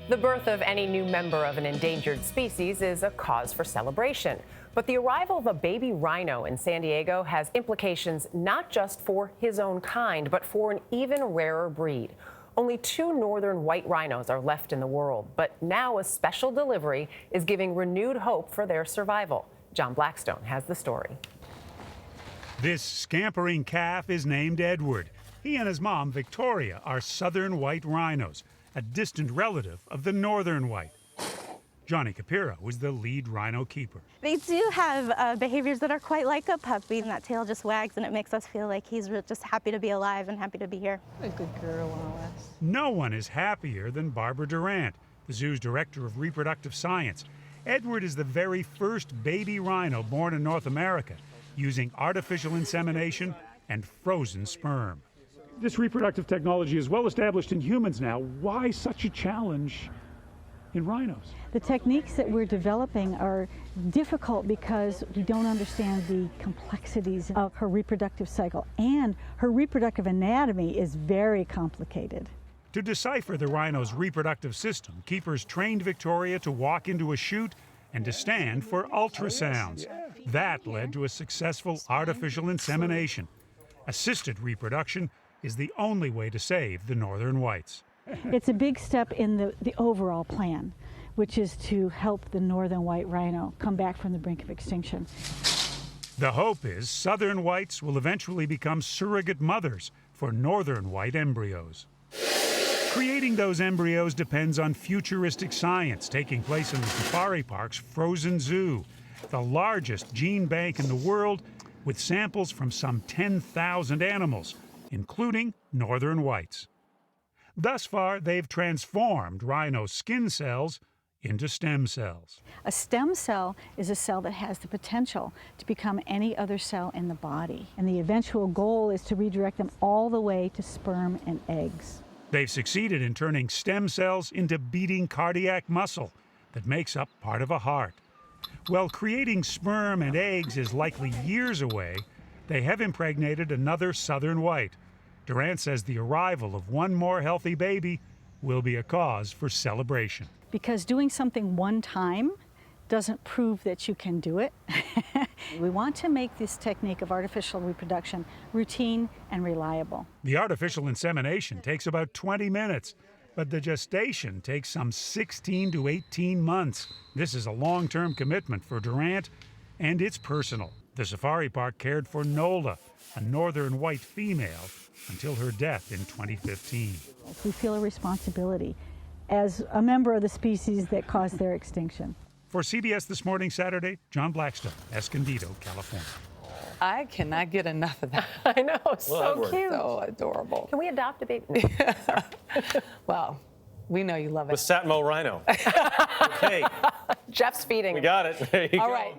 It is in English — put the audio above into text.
The birth of any new member of an endangered species is a cause for celebration. But the arrival of a baby rhino in San Diego has implications not just for his own kind, but for an even rarer breed. Only 2 northern white rhinos are left in the world, but now a special delivery is giving renewed hope for their survival. John Blackstone has the story. This scampering calf is named Edward. He and his mom, Victoria, are southern white rhinos, a distant relative of the northern white. Johnny Capiro was the lead rhino keeper. They do have behaviors that are quite like a puppy, and that tail just wags, and it makes us feel like he's just happy to be alive and happy to be here. A good girl, Alice. No one is happier than Barbara Durant, the zoo's director of reproductive science. Edward is the very first baby rhino born in North America using artificial insemination and frozen sperm. This reproductive technology is well established in humans now. Why such a challenge in rhinos? The techniques that we're developing are difficult because we don't understand the complexities of her reproductive cycle, and her reproductive anatomy is very complicated. To decipher the rhino's reproductive system, keepers trained Victoria to walk into a chute and to stand for ultrasounds. That led to a successful artificial insemination. Assisted reproduction is the only way to save the northern whites. It's a big step in the overall plan, which is to help the northern white rhino come back from the brink of extinction. The hope is southern whites will eventually become surrogate mothers for northern white embryos. Creating those embryos depends on futuristic science taking place in the safari park's frozen zoo, the largest gene bank in the world with samples from some 10,000 animals, including northern whites. Thus far, they've transformed rhino skin cells into stem cells. A stem cell is a cell that has the potential to become any other cell in the body, and the eventual goal is to redirect them all the way to sperm and eggs. They've succeeded in turning stem cells into beating cardiac muscle that makes up part of a heart. While creating sperm and eggs is likely years away, they have impregnated another southern white. Durant says the arrival of one more healthy baby will be a cause for celebration. Because doing something one time doesn't prove that you can do it. We want to make this technique of artificial reproduction routine and reliable. The artificial insemination takes about 20 minutes, but the gestation takes some 16 to 18 months. This is a long-term commitment for Durant, and it's personal. The safari park cared for Nola, a northern white female, until her death in 2015. We feel a responsibility as a member of the species that caused their extinction. For CBS This Morning Saturday, John Blackstone, Escondido, California. I cannot get enough of that. I know, so cute. So adorable. Can we adopt a baby? Well, we know you love it. With Satmo Rhino. Okay. Jeff's feeding. We got it. There you All go. right.